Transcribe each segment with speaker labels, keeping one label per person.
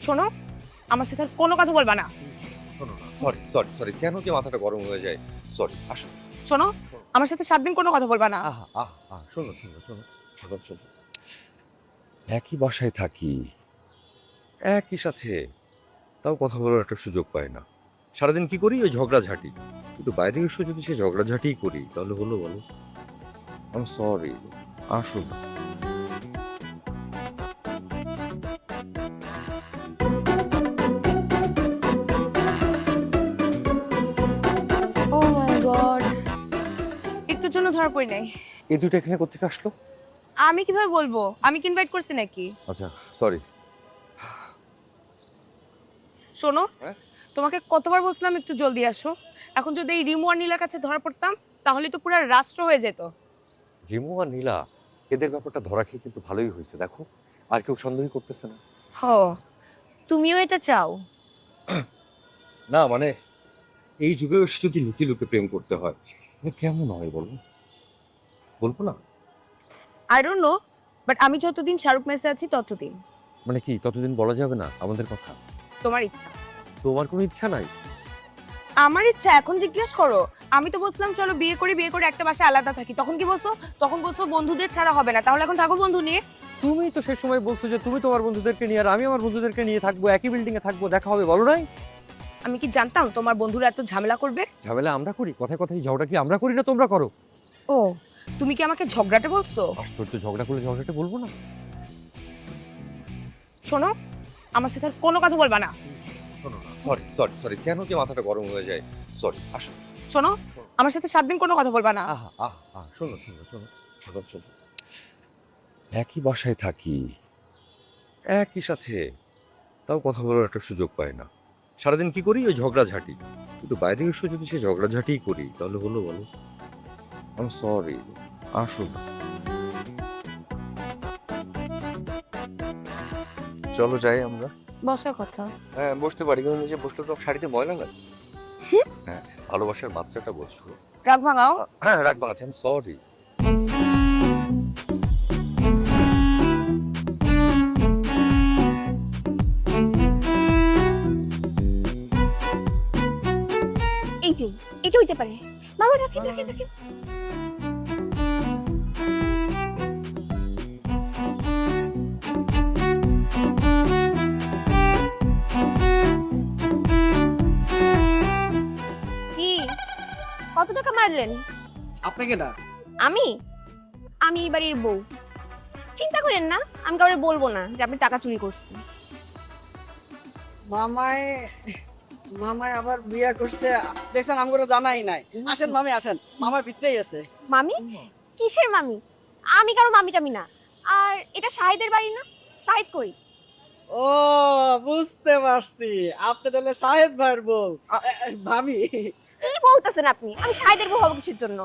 Speaker 1: শোনো, আমার সাথে আর কোনো কথা বলবা না।
Speaker 2: শোনো না, সরি সরি সরি, কেন কি মাথাটা গরম হয়ে যায়? সরি, আসো।
Speaker 1: শোনো, আমার সাথে 7 দিন কোনো কথা বলবা না।
Speaker 2: আহা আহা আহা, শোনো শোনো শোনো শোনো শোনো, একই বাসায় থাকি, একই সাথে, তাও কথা বলার একটা সুযোগ পাই না। সারাদিন কি করি? ওই ঝগড়াঝাটি। কিন্তু বাইরে এসে যদি সে ঝগড়াঝাটিই করি তাহলে হলো বলো? আই এম সরি, আসো না।
Speaker 1: ও মাই গড, একটুর জন্য ধরা পড়ি নাই।
Speaker 2: এই দুটো এখানে কোত্থেকে আসলো?
Speaker 1: আমি কিভাবে বলবো? আমি কি ইনভাইট করছি নাকি?
Speaker 2: আচ্ছা, সরি।
Speaker 1: শোনো,
Speaker 2: হ্যাঁ?
Speaker 1: তোমাকে কতবার বলছিলাম একটু জলদি আসো। এখন যদি এই রিমু আর নীলার কাছে ধরা পড়তাম তাহলে তো পুরো রাষ্ট্র হয়ে যেত।
Speaker 2: রিমু আর নীলা, এদের ব্যাপারটা ধরা খেয়ে কিন্তু ভালোই হয়েছে, দেখো আর কেউ সন্দেহ করতেছে না।
Speaker 1: হ, তুমিও এটা চাও?
Speaker 2: না মানে, এই যুগেও এসে যদি লুকিয়ে লুকিয়ে প্রেম করতে হয় তাহলে কেমন হয় বলো? বলবো না?
Speaker 1: আই ডোন্ট নো, বাট আমি যতদিন শাহরুখ মেসে আছি ততদিন।
Speaker 2: মানে কি ততদিন বলা যাবে না আমাদের কথা?
Speaker 1: তোমার ইচ্ছা।
Speaker 2: তোমার কোনো ইচ্ছা নাই?
Speaker 1: আমার ইচ্ছা, এখন জিজ্ঞেস করো। আমি তো বলছিলাম চলো বিয়ে করে একটা বাসায় আলাদা থাকি, তখন কি বলছো? তখন বলছো বন্ধুদের ছাড়া হবে না, তাহলে এখন থাকো বন্ধু নিয়ে।
Speaker 2: তুমি তো সেই সময় বলছো যে তুমি তোমার বন্ধুদেরকে নিয়ে আর আমি আমার বন্ধুদেরকে নিয়ে থাকবো, একই বিল্ডিং এ থাকবো, দেখা হবে, বলো নাই?
Speaker 1: আমি কি জানতাম তোমার বন্ধুরা এত ঝামেলা করবে?
Speaker 2: ঝামেলা আমরা করি, কথায় কথায় ঝগড়া কি আমরা করি না তোমরা করো?
Speaker 1: ও, তুমি কি আমাকে ঝগড়াটে বলছো?
Speaker 2: আশ্চর্য, ঝগড়া করলে ঝগড়াটা বলবো না?
Speaker 1: শোনো, আমার সাথে আর কোনো কথা বলবা না।
Speaker 2: শোনো না, সরি সরি সরি, কেন কি মাথাটা গরম হয়ে যায়? সরি, আসো।
Speaker 1: শোনো, আমার সাথে 7 দিন কোনো কথা বলবা না।
Speaker 2: আহা আহা আহা, শোনো শোনো শোনো শোনো শোনো, একই বাসায় থাকি, একই সাথে, তাও কথা বলার একটা সুযোগ পাই না। সারাদিন কি করি? ওই ঝগড়াঝাটি। কিন্তু বাইরে এসে যদি সে ঝগড়াঝাটিই করি তাহলে হলো বলো? আই এম সরি, আসো না। চলো যাই আমরা।
Speaker 1: বসার কথা।
Speaker 2: হ্যাঁ বসতে পারি, কিন্তু নিজে বসলে তো শাড়িতে ময়লা লাগে। হ্যাঁ, ভালোবাসার মাত্রাটা বলছো।
Speaker 1: রাগ ভাঙাও।
Speaker 2: হ্যাঁ রাখবা, আচ্ছা আমি সরি।
Speaker 3: এই যে এটা হইতে পারে। মামা রাখেন রাখেন রাখেন। কি কত টাকা মারলেন?
Speaker 4: আপনাকে না,
Speaker 3: আমি আমি এই বাড়ির বউ। চিন্তা করেন না, আমি কাউকে বলবো না যে আপনি টাকা চুরি করছেন।
Speaker 4: মামায় মামায় আবার বিয়ে করছে, দেখছেন আমগুলো জানাই নাই। আসেন মামি আসেন, মামা ভিতরেই আছে।
Speaker 3: মামি? কিসের মামি? আমি কারো মামি টামি না। আর এটা শাহিদের বাড়ি না? শাহিদ কই?
Speaker 4: ও বুঝতে পারছি, আপনি তাহলে শাহেদ ভাইয়ের বউ। ভাবি,
Speaker 3: কি বলতেছেন আপনি? আমি শাহিদের বউ হবো কিসের জন্য?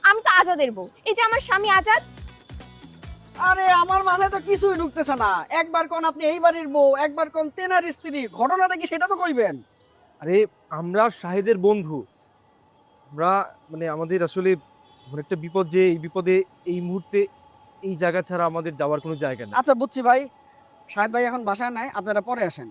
Speaker 3: আমি তো আজাদের বউ। এই যে আমার স্বামী আজাদ।
Speaker 4: আরে আমার মাথায় তো কিছুই ঢুকতেছে না। একবার কোন আপনি এই বাড়ির বউ, একবার কোন তেনার স্ত্রী, ঘটনাটা কি সেটা তো কইবেন।
Speaker 5: আরে আমরা শাহেদের বন্ধু। আমরা মানে আমাদের আসলে এমন একটা বিপদ যে এই বিপদে এই মুহূর্তে এই জায়গা ছাড়া আমাদের যাওয়ার কোনো জায়গা নেই।
Speaker 4: আচ্ছা বুঝছি ভাই, শাহেদ ভাই এখন বাসায় নাই, আপনারা পরে আসেন।